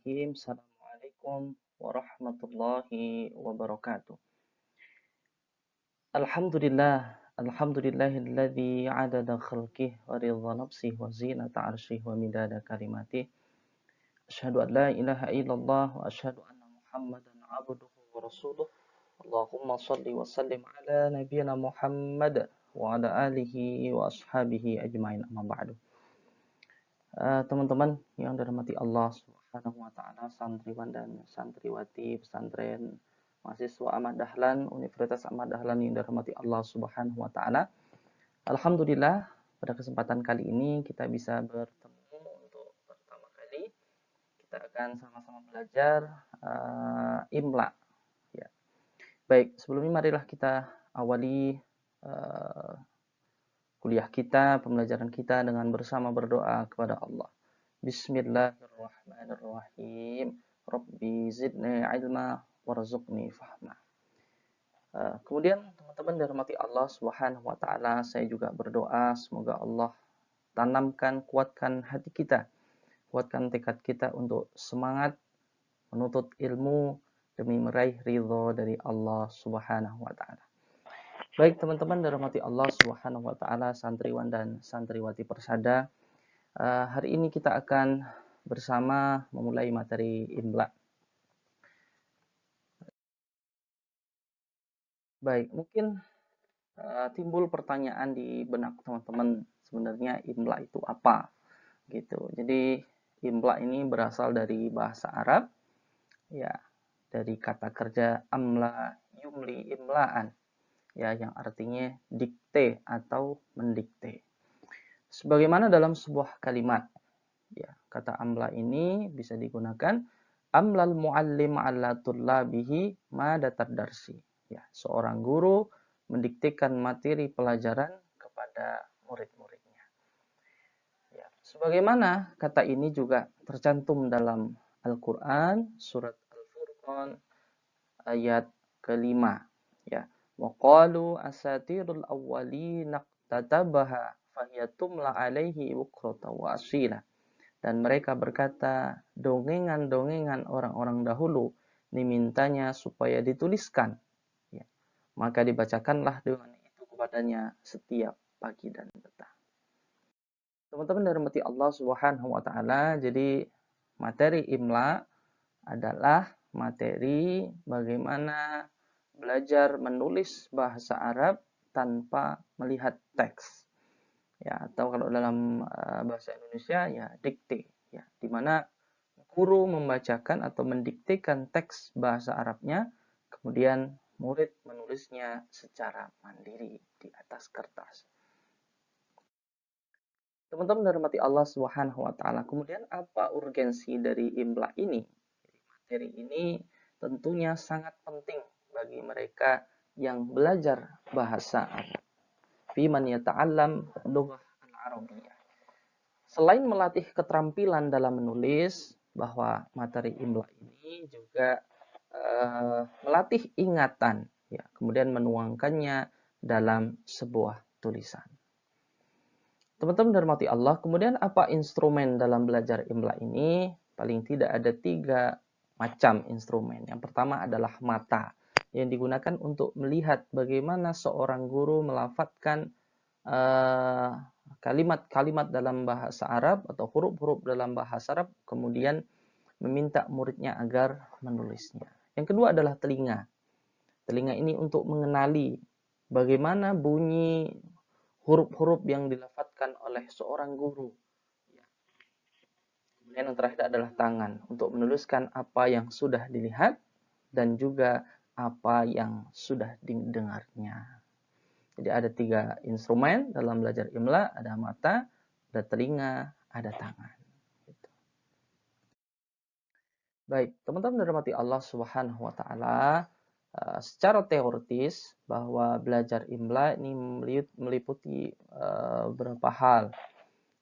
Bismillahirrahmanirrahim. Assalamualaikum warahmatullahi wabarakatuh. Alhamdulillahilladzi adada khalqih wa ridha nafsih wa zinata arsyih wa midada kalimatih. Asyhadu an la ilaha illallah wa asyhadu anna Muhammadan abduhu wa rasuluh. Allahumma shalli wa sallim ala nabiyyina Muhammad wa ala alihi wa ashabihi ajmain, amma ba'du. Teman-teman yang dirahmati Allah Subhanahu wa taala, santriwan dan santriwati pesantren mahasiswa Ahmad Dahlan Universitas Ahmad Dahlan yang dirahmati Allah Subhanahu wa taala. Alhamdulillah, pada kesempatan kali ini kita bisa bertemu untuk pertama kali. Kita akan sama-sama belajar Imla, ya. Baik, sebelumnya marilah kita awali kuliah kita, pembelajaran kita dengan bersama berdoa kepada Allah. Bismillahirrahmanirrahim. Rabbi zidni ilma warzuqni fahma. Kemudian teman-teman dirahmati Allah Subhanahu wa taala, saya juga berdoa semoga Allah tanamkan, kuatkan hati kita, kuatkan tekad kita untuk semangat menuntut ilmu demi meraih ridho dari Allah Subhanahu wa taala. Baik teman-teman dirahmati Allah Subhanahu wa taala, santriwan dan santriwati Persada, hari ini kita akan bersama memulai materi Imla. Baik, mungkin timbul pertanyaan di benak teman-teman, sebenarnya Imla itu apa? Gitu. Jadi Imla ini berasal dari bahasa Arab, ya, dari kata kerja amla yumli imlaan, ya, yang artinya dikte atau mendikte. Sebagaimana dalam sebuah kalimat, ya, kata amla ini bisa digunakan amlal muallim ala tullabihi madatat darsi, ya, seorang guru mendiktekan materi pelajaran kepada murid-muridnya. Ya, sebagaimana kata ini juga tercantum dalam Al-Qur'an surat Al-Furqan ayat ke-5, ya. Wa qalu asatirul awwalina tatabaha fahiyatumla alaihi bukrata wa asila. Dan mereka berkata, dongengan-dongengan orang-orang dahulu dimintanya supaya dituliskan, ya. Maka dibacakanlah dengan itu kepadanya setiap pagi dan petang. Teman-teman dirahmati Allah Subhanahu wa taala, jadi materi Imla adalah materi bagaimana belajar menulis bahasa Arab tanpa melihat teks, ya, atau kalau dalam bahasa Indonesia ya dikte, ya, di mana guru membacakan atau mendiktekan teks bahasa Arabnya, kemudian murid menulisnya secara mandiri di atas kertas. Teman-teman dirahmati Allah Subhanahu wa taala, kemudian apa urgensi dari Imla ini? Materi ini tentunya sangat penting bagi mereka yang belajar bahasa Arab. Fi man yata'allam lughah al-arabiyyah. Selain melatih keterampilan dalam menulis, bahwa materi Imla ini juga melatih ingatan, ya, kemudian menuangkannya dalam sebuah tulisan. Teman-teman dirahmati Allah, kemudian apa instrumen dalam belajar Imla ini? Paling tidak ada 3 macam instrumen. Yang pertama adalah mata, yang digunakan untuk melihat bagaimana seorang guru melafadzkan kalimat-kalimat dalam bahasa Arab atau huruf-huruf dalam bahasa Arab, kemudian meminta muridnya agar menulisnya. Yang kedua adalah telinga. Telinga ini untuk mengenali bagaimana bunyi huruf-huruf yang dilafadzkan oleh seorang guru. Kemudian yang terakhir adalah tangan untuk menuliskan apa yang sudah dilihat dan juga apa yang sudah didengarnya. Jadi ada 3 instrumen dalam belajar Imla, ada mata, ada telinga, ada tangan. Gitu. Baik, teman-teman dirahmati Allah Subhanahu wa taala, secara teoritis bahwa belajar Imla ini meliputi beberapa hal.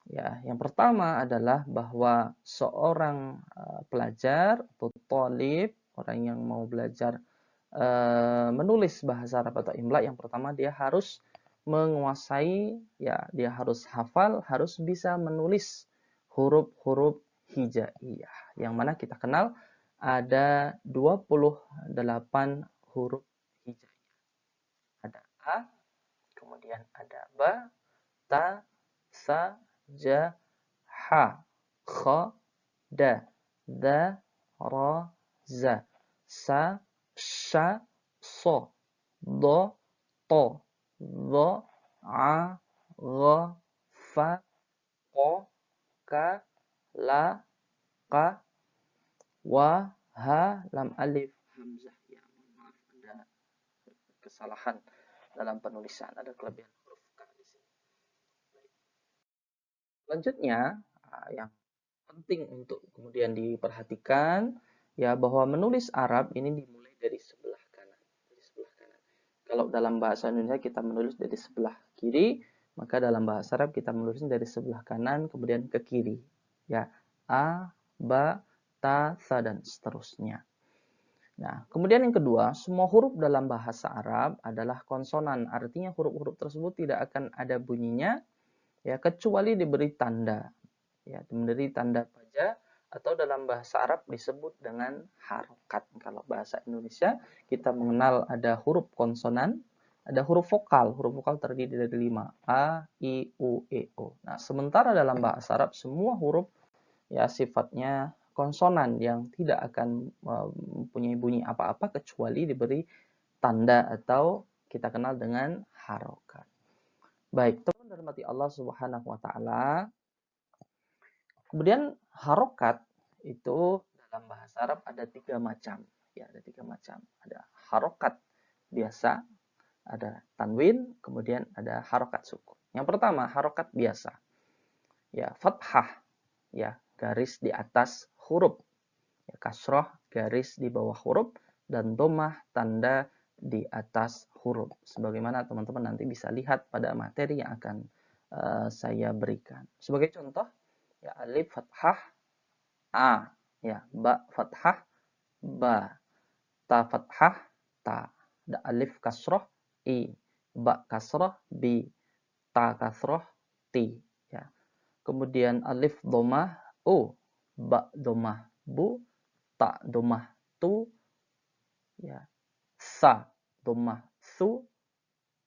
Ya, yang pertama adalah bahwa seorang pelajar atau thalib, orang yang mau belajar menulis bahasa Arab atau Imla, yang pertama dia harus menguasai, ya, dia harus hafal, harus bisa menulis huruf-huruf hijaiyah. Yang mana kita kenal ada 28 huruf hijaiyah. Ada A, kemudian ada Ba, Ta, Sa, Ja, Ha, Kha, Da, Da, Ra, Za, Sa, Sha, So, Do, To, Dho, A, Gha, Fa, Ko, Ka, La, Ka, Wa, Ha, Lam, Alif, Hamzah. Ya, maaf ada kesalahan dalam penulisan, ada kelebihan huruf K di sini. Selanjutnya, yang penting untuk kemudian diperhatikan ya bahwa menulis Arab ini dimulai dari sebelah kanan. Dari sebelah kanan. Kalau dalam bahasa Indonesia kita menulis dari sebelah kiri, maka dalam bahasa Arab kita menulisnya dari sebelah kanan kemudian ke kiri. Ya, A, Ba, Ta, Sa dan seterusnya. Nah, kemudian yang kedua, semua huruf dalam bahasa Arab adalah konsonan. Artinya huruf-huruf tersebut tidak akan ada bunyinya ya kecuali diberi tanda. Ya, diberi tanda paja atau dalam bahasa Arab disebut dengan harokat. Kalau bahasa Indonesia kita mengenal ada huruf konsonan, ada huruf vokal. Huruf vokal terdiri dari 5. A, I, U, E, O. Nah, sementara dalam bahasa Arab semua huruf ya sifatnya konsonan yang tidak akan mempunyai bunyi apa-apa kecuali diberi tanda atau kita kenal dengan harokat. Baik, teman dirahmati Allah Subhanahu wa taala. Kemudian harokat itu dalam bahasa Arab ada 3 macam. Ya, ada 3 macam. Ada harokat biasa, ada tanwin, kemudian ada harokat sukun. Yang pertama, harokat biasa. Ya, fathah, ya, garis di atas huruf. Ya, kasroh, garis di bawah huruf, dan domah, tanda di atas huruf. Sebagaimana teman-teman nanti bisa lihat pada materi yang akan saya berikan. Sebagai contoh, ya, alif fathah A, ya, ba fathah ba, ta fathah ta, da alif kasroh I, ba kasroh bi, ta kasroh ti, ya. Kemudian alif domah U, ba domah bu, ta domah tu, ya, sa domah su,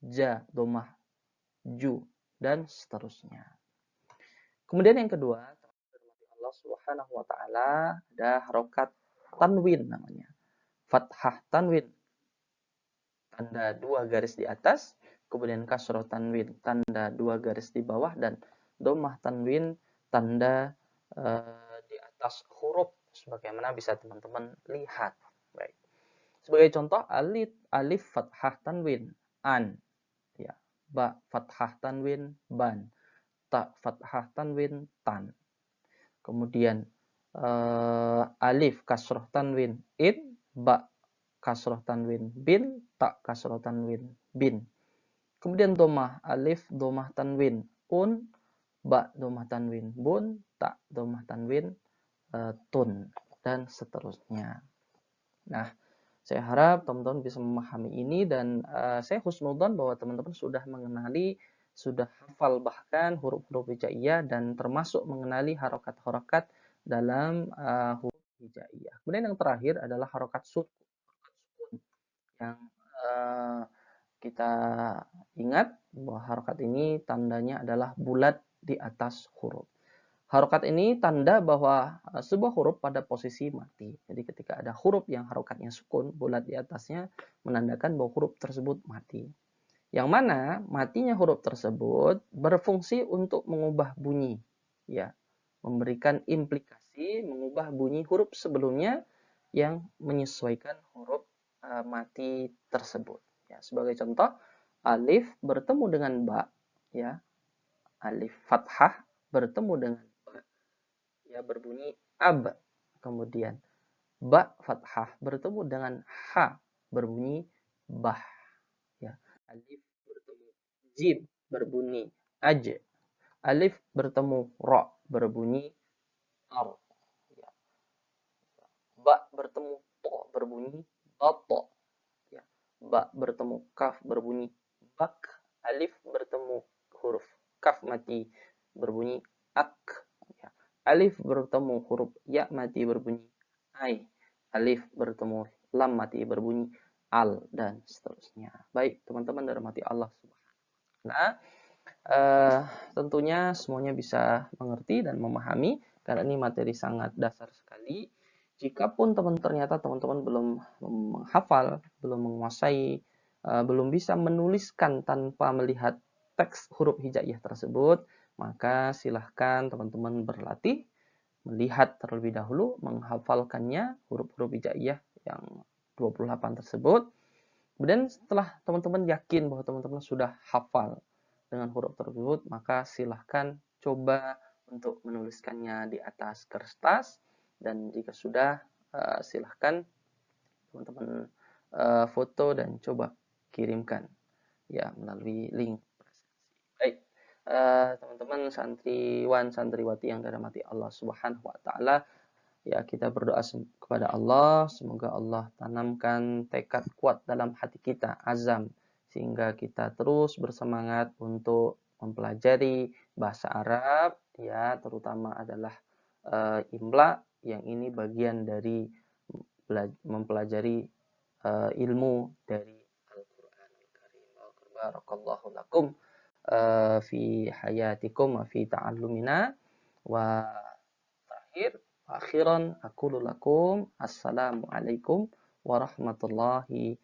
ja domah ju, dan seterusnya. Kemudian yang kedua, Allah Subhanahu wa taala ada harokat tanwin namanya. Fathah tanwin, tanda 2 garis di atas, kemudian kasroh tanwin, tanda 2 garis di bawah, dan domah tanwin, tanda di atas huruf sebagaimana bisa teman-teman lihat. Baik. Sebagai contoh, alif fathah tanwin an, ya, ba fathah tanwin ban, ta fathah tanwin tan. Kemudian alif kasroh tanwin in, ba kasroh tanwin bin, ta kasroh tanwin bin. Kemudian domah alif domah tanwin un, ba domah tanwin bun, ta domah tanwin tun, dan seterusnya. Nah, saya harap teman-teman bisa memahami ini dan saya husnudzon bahwa teman-teman sudah mengenali, sudah hafal bahkan huruf-huruf hijaiyah dan termasuk mengenali harokat-harokat dalam huruf hijaiyah. Kemudian yang terakhir adalah harokat sukun yang kita ingat bahwa harokat ini tandanya adalah bulat di atas huruf. Harokat ini tanda bahwa sebuah huruf pada posisi mati. Jadi ketika ada huruf yang harokatnya sukun, bulat di atasnya, menandakan bahwa huruf tersebut mati. Yang mana matinya huruf tersebut berfungsi untuk mengubah bunyi. Ya, memberikan implikasi mengubah bunyi huruf sebelumnya yang menyesuaikan huruf mati tersebut. Ya, sebagai contoh, alif bertemu dengan ba, ya, alif fathah bertemu dengan ya berbunyi ab. Kemudian ba fathah bertemu dengan ha berbunyi bah. Ya. Alif bertemu jim berbunyi aj. Alif bertemu ro berbunyi ar. Ya. Ba bertemu to berbunyi bato. Ya. Ba bertemu kaf berbunyi bak. Alif bertemu huruf kaf mati berbunyi ak. Ya. alif bertemu huruf ya mati berbunyi ai, alif bertemu lam mati berbunyi al, dan seterusnya. Baik, teman-teman dirahmati Allah Subhanahu wa taala. Tentunya semuanya bisa mengerti dan memahami karena ini materi sangat dasar sekali. Jikapun ternyata teman-teman belum menghafal, belum menguasai, belum bisa menuliskan tanpa melihat teks huruf hijaiyah tersebut, maka silahkan teman-teman berlatih melihat terlebih dahulu, menghafalkannya huruf-huruf hijaiyah yang 28 tersebut. Kemudian setelah teman-teman yakin bahwa teman-teman sudah hafal dengan huruf tersebut, maka silahkan coba untuk menuliskannya di atas kertas, dan jika sudah, silahkan teman-teman foto dan coba kirimkan ya melalui link. Baik, teman-teman santriwan santriwati yang dirahmati Allah Subhanahu wa taala, ya kita berdoa kepada Allah, semoga Allah tanamkan tekad kuat dalam hati kita, azam, sehingga kita terus bersemangat untuk mempelajari bahasa Arab, ya terutama adalah imla, yang ini bagian dari mempelajari ilmu dari Al-Qur'anul Karim. Barakallahu lakum fi hayatikum wa fi ta'allumina. Wa akhiran aqulu lakum assalamualaikum warahmatullahi